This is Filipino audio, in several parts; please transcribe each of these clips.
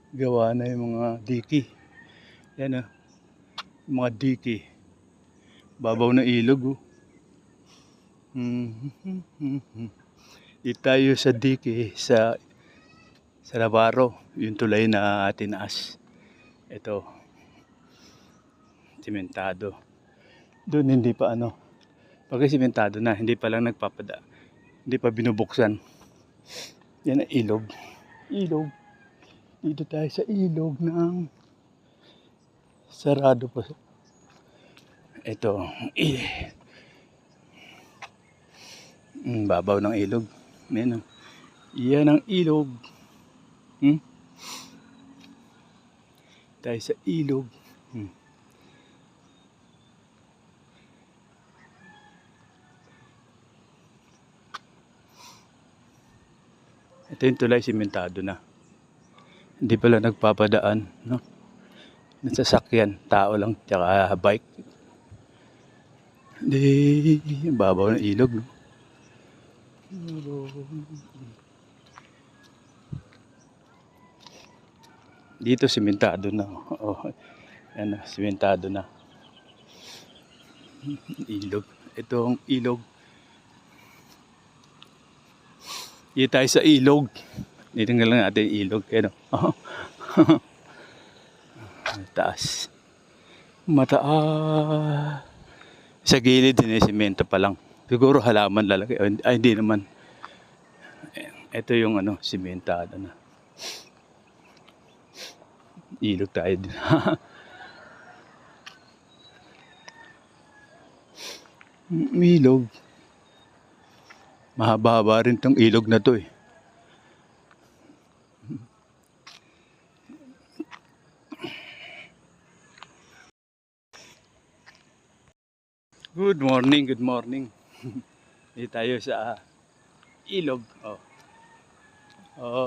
gawa na yung mga diki. Yan mga diki. Babaw ng ilog Dito tayo sa diki sa Navarro, yung tulay na tinaas. Ito, simentado. Doon hindi pa pag simentado na, hindi pa lang hindi pa binubuksan. Yan ang ilog. Dito tayo sa ilog ng sarado pa. Ito, babaw ng ilog. Yan ang ilog. Tayo sa ilog. Ito yung tulay, simentado na. Hindi pala nagpapadaan, no? Nasasakyan, tao lang, tsaka bike. Hindi, babaw ng ilog, no? Dito simentado na. Yan na, simentado na. Ilog. Ito ang ilog. Dito tayo sa ilog. Nitingnan lang natin yung ilog. Taas. Mataas. Sa gilid din semento pa lang. Siguro halaman lalaki. Ay, hindi naman. Ito yung simentado na. Ilog tayo din. Ilog. Mahaba-haba rin tong ilog na to . Good morning, good morning. Dito tayo sa ilog.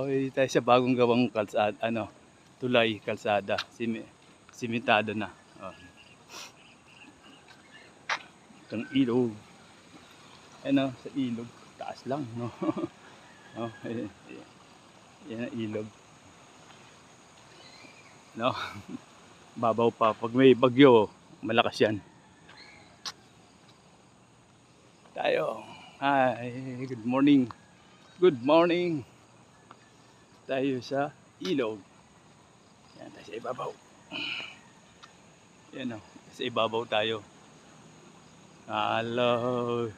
Dito tayo sa bagong gawang kalsada, tulay, kalsada, simentado na. Itong ilog. Sa ilog, taas lang, no. Yan ang ilog. No. Babaw pa pag may bagyo, malakas yan. Tayo. Hi, good morning. Good morning. Tayo sa ilog. Yan, tayo sa ibabaw. Yan sa ibabaw tayo. Hello.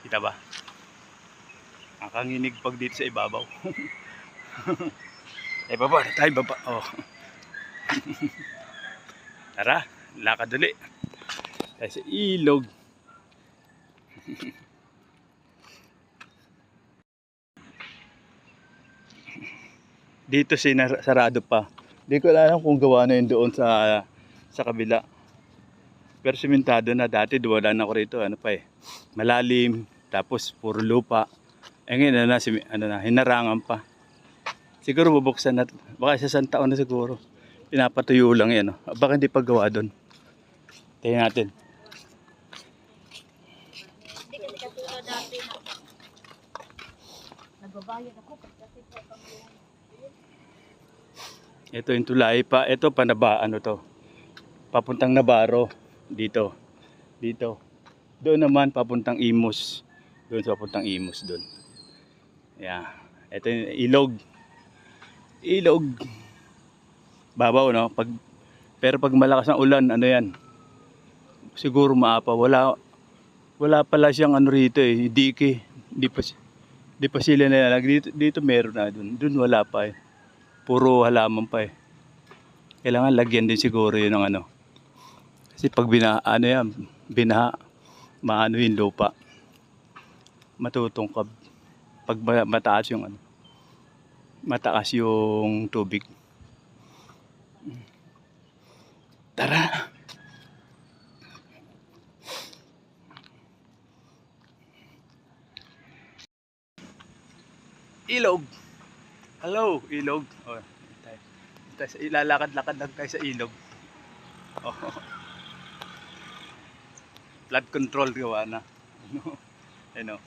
Kita ba? Nakanginig pag dito sa ibabaw. Tayo baba. Tara, lakad ulit. Tayo sa ilog. Dito sarado pa. Hindi ko alam kung gawa na yun doon sa kabila. Pero simentado na. Dati duwalan ako rito. Malalim. Tapos puro lupa. Ngayon hinarangan pa. Siguro bubuksan na. Baka sa 1 taon na siguro. Pinapatuyo lang yan. Baka hindi pa gawa doon. Tingnan natin. Hindi kasi katulad dati na nagbabayad ako kasi ito yung tulay pa. Ito papuntang Navarro. Dito. Doon naman papuntang Imus. Papuntang Imus doon. Yeah. Ito yung ilog. Babaw, no? Pero pag malakas ang ulan, yan? Siguro maapa. Wala pala siyang rito diki. Di pa sila nilalag. Dito meron na. Doon wala pa Puro halaman pa Kailangan lagyan din siguro yun ng Kasi pag binaha, maano yung lupa. Matutungkab. Pag mataas yung tubig. Tara! Ilog! Hello, ilog! Ilalakad-lakad lang tayo sa ilog. Flood control gawa na. Ano,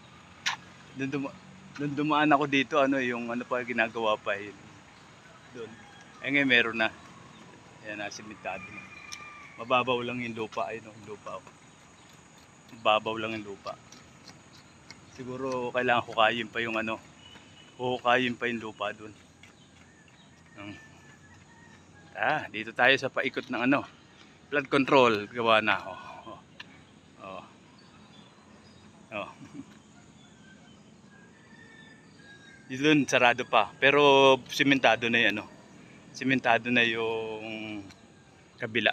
doon dumaan ako dito, ano, yung ano pa ginagawa pa yun. Doon. Eh ngayon meron na. Ayan na, simentado na. Mababaw lang yung lupa, ayun yung lupa. Oh. Mababaw lang yung lupa. Siguro kailangan hukayin pa yung ano, hukayin pa yung lupa doon. Dito tayo sa paikot ng ano, flood control, gawa na. Oh. Oh. Dito dun, sarado pa. Pero simentado na yung ano, simentado na yung kabila.